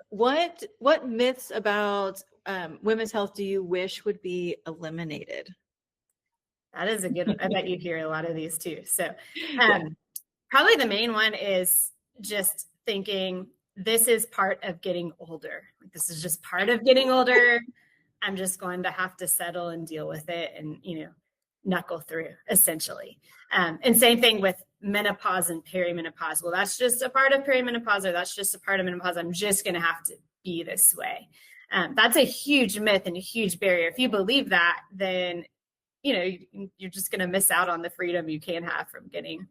what myths about women's health do you wish would be eliminated? That is a good one. I bet you hear a lot of these too. So probably the main one is just thinking this is part of getting older. Like, this is just part of getting older. I'm just going to have to settle and deal with it and, knuckle through, essentially. And same thing with menopause and perimenopause. Well, that's just a part of perimenopause, or that's just a part of menopause. I'm just going to have to be this way. That's a huge myth and a huge barrier. If you believe that, then, you're just going to miss out on the freedom you can have from getting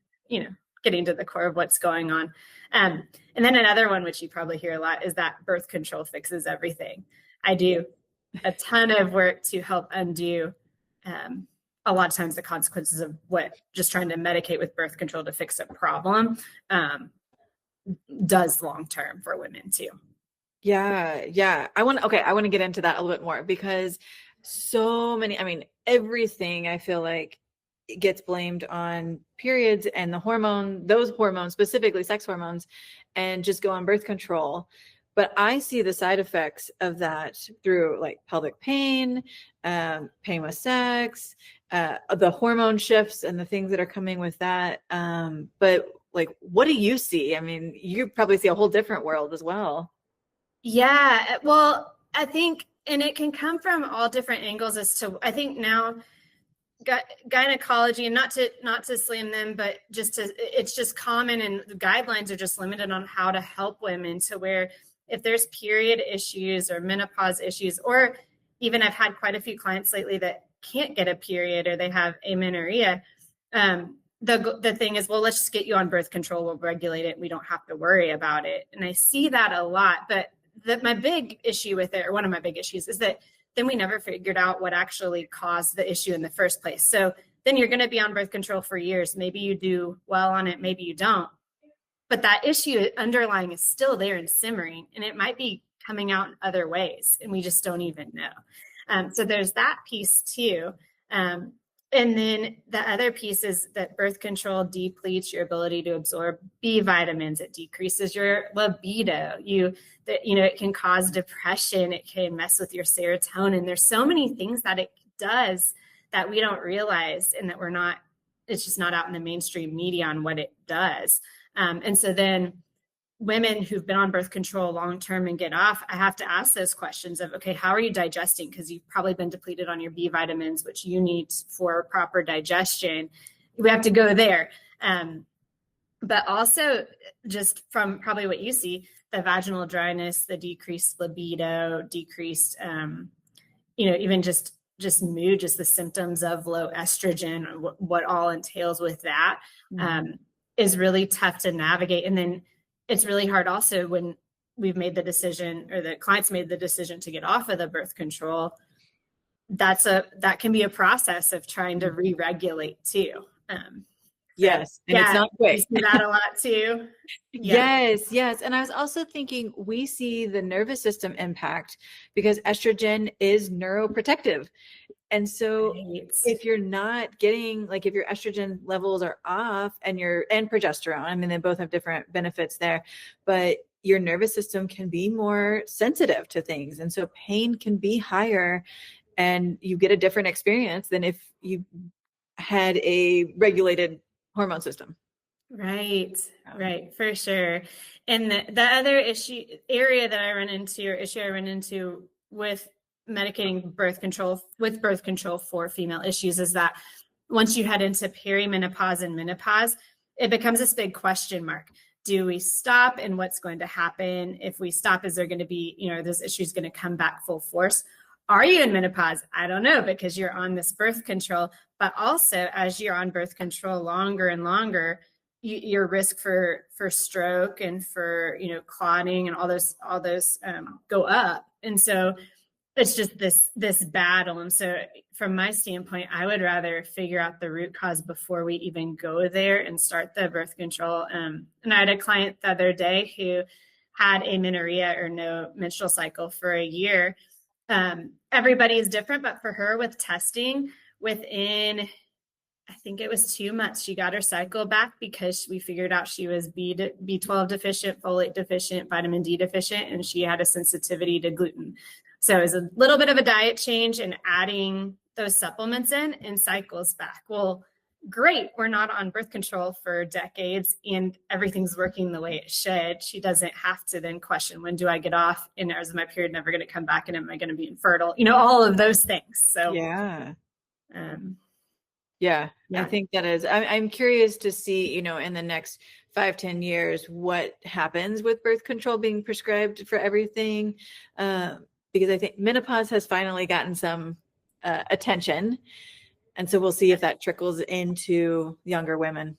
to the core of what's going on. And then another one, which you probably hear a lot, is that birth control fixes everything. I do a ton of work to help undo a lot of times the consequences of what just trying to medicate with birth control to fix a problem does long-term for women too. Yeah. I want to get into that a little bit more, because so many, everything I feel like gets blamed on periods and those hormones, specifically sex hormones, and just go on birth control. But I see the side effects of that through like pelvic pain, pain with sex, the hormone shifts and the things that are coming with that. But like, what do you see? You probably see a whole different world as well. Yeah, well, I think, and it can come from all different angles I think now gynecology, and not to slam them, but it's just common, and the guidelines are just limited on how to help women, to where if there's period issues or menopause issues, or even I've had quite a few clients lately that can't get a period or they have amenorrhea. The thing is, well, let's just get you on birth control. We'll regulate it. We don't have to worry about it. And I see that a lot, but my big issue with it, or one of my big issues, is that then we never figured out what actually caused the issue in the first place. So then you're going to be on birth control for years. Maybe you do well on it, maybe you don't. But that issue underlying is still there and simmering, and it might be coming out in other ways, and we just don't even know. So there's that piece too. And then the other piece is that birth control depletes your ability to absorb B vitamins. It decreases your libido. It can cause depression. It can mess with your serotonin. There's so many things that it does that we don't realize, and that it's just not out in the mainstream media on what it does. And so then women who've been on birth control long-term and get off, I have to ask those questions of, okay, how are you digesting? Because you've probably been depleted on your B vitamins, which you need for proper digestion. We have to go there. But also, just from probably what you see, the vaginal dryness, the decreased libido, decreased, even just mood, just the symptoms of low estrogen, what all entails with that, is really tough to navigate. And then it's really hard also when we've made the decision, or the client's made the decision to get off of the birth control. That can be a process of trying to re-regulate too. Yes. And it's not quick. You see that a lot too. Yeah. Yes. And I was also thinking, we see the nervous system impact because estrogen is neuroprotective. And so if you're not getting, like, if your estrogen levels are off and progesterone, they both have different benefits there, but your nervous system can be more sensitive to things. And so pain can be higher, and you get a different experience than if you had a regulated hormone system. Right, for sure. And the other issue I run into with medicating birth control for female issues is that once you head into perimenopause and menopause, it becomes this big question mark. Do we stop, and what's going to happen? If we stop, is there going to be, this issue is going to come back full force? Are you in menopause? I don't know, because you're on this birth control, but also as you're on birth control longer and longer, your risk for stroke and for, clotting and all those go up. And so it's just this battle. And so from my standpoint, I would rather figure out the root cause before we even go there and start the birth control. And I had a client the other day who had amenorrhea, or no menstrual cycle, for a year. Everybody is different, but for her, with testing, within I think it was 2 months. She got her cycle back because we figured out she was B12 deficient, folate deficient, vitamin D deficient, and she had a sensitivity to gluten. So it was a little bit of a diet change and adding those supplements in, and cycles back. Well, great. We're not on birth control for decades and everything's working the way it should. She doesn't have to then question, when do I get off? And is my period never going to come back? And am I going to be infertile? All of those things. So, Yeah. Yeah. I think that is, I'm curious to see, in the next 5-10 years, what happens with birth control being prescribed for everything. Because I think menopause has finally gotten some attention. And so we'll see if that trickles into younger women.